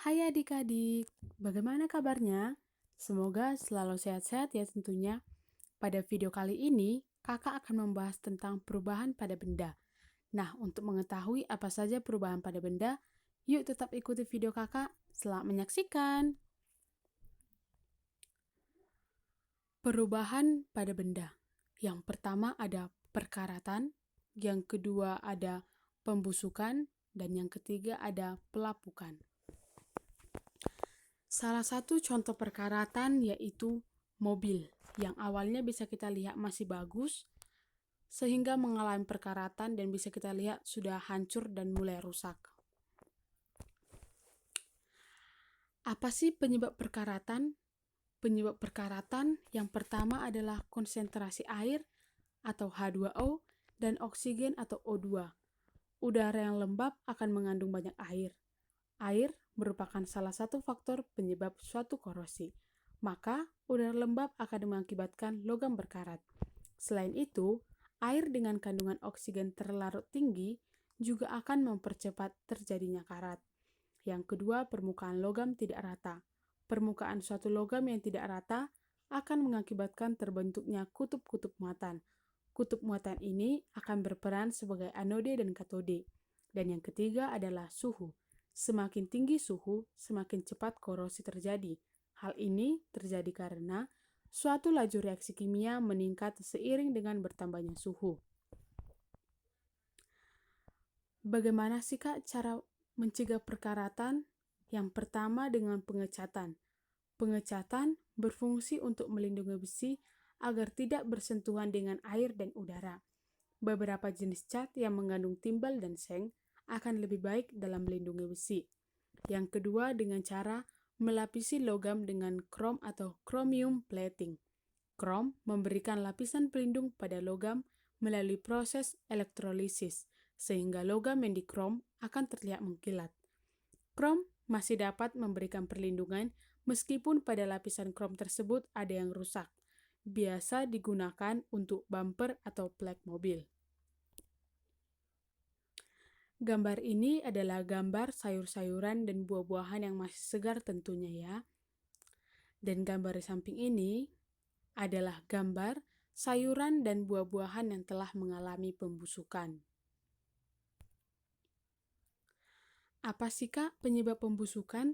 Hai adik-adik, bagaimana kabarnya? Semoga selalu sehat-sehat ya tentunya. Pada video kali ini, kakak akan membahas tentang perubahan pada benda. Nah, untuk mengetahui apa saja perubahan pada benda, yuk tetap ikuti video kakak. Selamat menyaksikan. Perubahan pada benda. Yang pertama ada perkaratan, yang kedua ada pembusukan, dan yang ketiga ada pelapukan. Salah satu contoh perkaratan yaitu mobil, yang awalnya bisa kita lihat masih bagus, sehingga mengalami perkaratan dan bisa kita lihat sudah hancur dan mulai rusak. Apa sih penyebab perkaratan? Penyebab perkaratan yang pertama adalah konsentrasi air atau H2O dan oksigen atau O2. Udara yang lembab akan mengandung banyak air. Air merupakan salah satu faktor penyebab suatu korosi. Maka, udara lembab akan mengakibatkan logam berkarat. Selain itu, air dengan kandungan oksigen terlarut tinggi juga akan mempercepat terjadinya karat. Yang kedua, permukaan logam tidak rata. Permukaan suatu logam yang tidak rata akan mengakibatkan terbentuknya kutub-kutub muatan. Kutub muatan ini akan berperan sebagai anode dan katode. Dan yang ketiga adalah suhu. Semakin tinggi suhu, semakin cepat korosi terjadi. Hal ini terjadi karena suatu laju reaksi kimia meningkat seiring dengan bertambahnya suhu. Bagaimana sih Kak cara mencegah perkaratan? Yang pertama dengan pengecatan. Pengecatan berfungsi untuk melindungi besi agar tidak bersentuhan dengan air dan udara. Beberapa jenis cat yang mengandung timbal dan seng akan lebih baik dalam melindungi besi. Yang kedua dengan cara melapisi logam dengan krom atau chromium plating. Krom memberikan lapisan pelindung pada logam melalui proses elektrolisis, sehingga logam yang dikrom akan terlihat mengkilat. Krom masih dapat memberikan perlindungan meskipun pada lapisan krom tersebut ada yang rusak. Biasa digunakan untuk bumper atau plak mobil. Gambar ini adalah gambar sayur-sayuran dan buah-buahan yang masih segar tentunya ya. Dan gambar di samping ini adalah gambar sayuran dan buah-buahan yang telah mengalami pembusukan. Apa sih Kak penyebab pembusukan?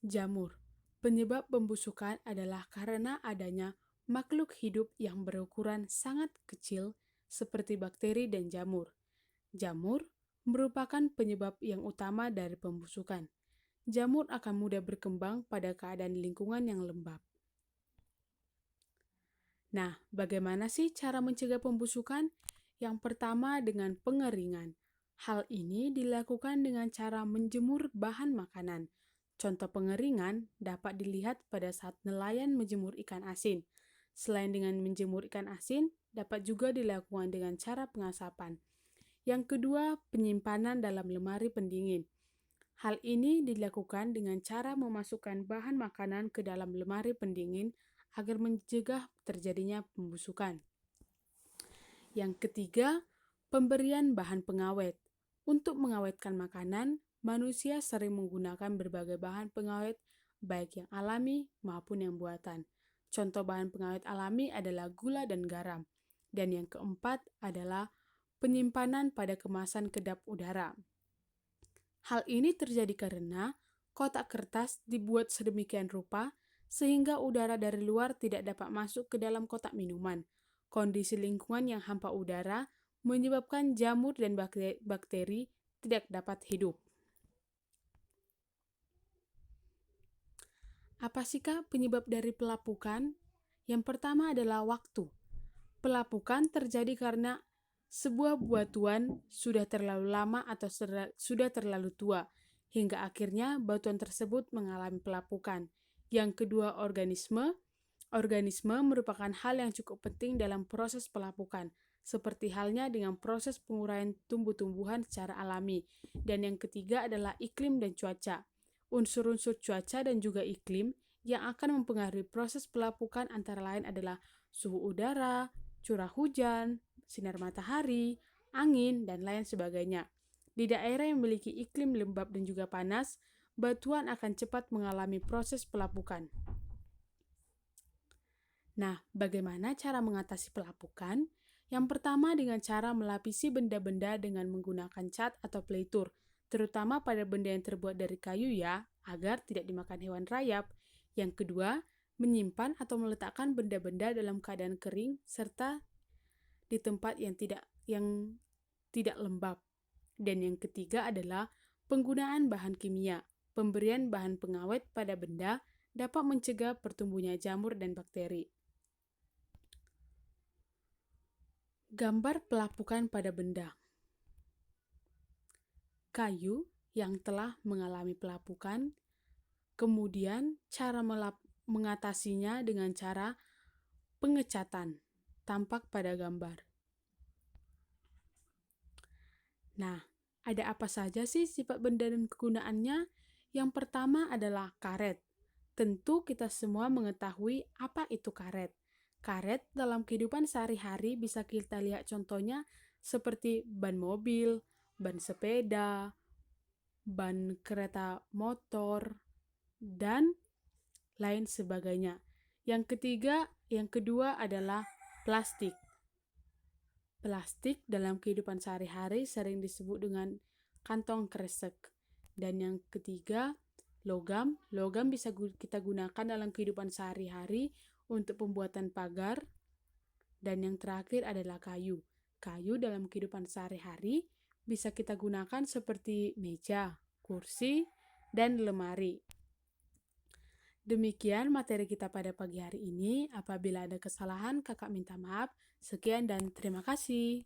Jamur. Penyebab pembusukan adalah karena adanya makhluk hidup yang berukuran sangat kecil seperti bakteri dan jamur. Jamur merupakan penyebab yang utama dari pembusukan. Jamur akan mudah berkembang pada keadaan lingkungan yang lembab. Nah, bagaimana sih cara mencegah pembusukan? Yang pertama dengan pengeringan. Hal ini dilakukan dengan cara menjemur bahan makanan. Contoh pengeringan dapat dilihat pada saat nelayan menjemur ikan asin. Selain dengan menjemur ikan asin, dapat juga dilakukan dengan cara pengasapan. Yang kedua, penyimpanan dalam lemari pendingin. Hal ini dilakukan dengan cara memasukkan bahan makanan ke dalam lemari pendingin agar mencegah terjadinya pembusukan. Yang ketiga, pemberian bahan pengawet. Untuk mengawetkan makanan, manusia sering menggunakan berbagai bahan pengawet, baik yang alami maupun yang buatan. Contoh bahan pengawet alami adalah gula dan garam. Dan yang keempat adalah penyimpanan pada kemasan kedap udara. Hal ini terjadi karena kotak kertas dibuat sedemikian rupa sehingga udara dari luar tidak dapat masuk ke dalam kotak minuman. Kondisi lingkungan yang hampa udara menyebabkan jamur dan bakteri tidak dapat hidup. Apa sih Kak penyebab dari pelapukan? Yang pertama adalah waktu. Pelapukan terjadi karena sebuah batuan sudah terlalu lama atau sudah terlalu tua, hingga akhirnya batuan tersebut mengalami pelapukan. Yang kedua, organisme. Organisme merupakan hal yang cukup penting dalam proses pelapukan, seperti halnya dengan proses penguraian tumbuh-tumbuhan secara alami. Dan yang ketiga adalah iklim dan cuaca. Unsur-unsur cuaca dan juga iklim yang akan mempengaruhi proses pelapukan antara lain adalah suhu udara, curah hujan, sinar matahari, angin, dan lain sebagainya. Di daerah yang memiliki iklim lembab dan juga panas, batuan akan cepat mengalami proses pelapukan. Nah, bagaimana cara mengatasi pelapukan? Yang pertama dengan cara melapisi benda-benda dengan menggunakan cat atau pleitur, terutama pada benda yang terbuat dari kayu ya, agar tidak dimakan hewan rayap. Yang kedua, menyimpan atau meletakkan benda-benda dalam keadaan kering serta di tempat yang tidak lembab. Dan yang ketiga adalah penggunaan bahan kimia. Pemberian bahan pengawet pada benda dapat mencegah pertumbuhannya jamur dan bakteri. Gambar pelapukan pada benda. Kayu yang telah mengalami pelapukan, kemudian cara mengatasinya dengan cara pengecatan, tampak pada gambar. Nah, ada apa saja sih sifat benda dan kegunaannya? Yang pertama adalah karet. Tentu kita semua mengetahui apa itu karet. Karet dalam kehidupan sehari-hari bisa kita lihat contohnya seperti ban mobil, ban sepeda, ban kereta motor, dan lain sebagainya. Yang kedua adalah plastik. Plastik dalam kehidupan sehari-hari sering disebut dengan kantong kresek. Dan yang ketiga, logam. Logam bisa kita gunakan dalam kehidupan sehari-hari untuk pembuatan pagar. Dan yang terakhir adalah kayu. Kayu dalam kehidupan sehari-hari bisa kita gunakan seperti meja, kursi, dan lemari. Demikian materi kita pada pagi hari ini. Apabila ada kesalahan, kakak minta maaf. Sekian dan terima kasih.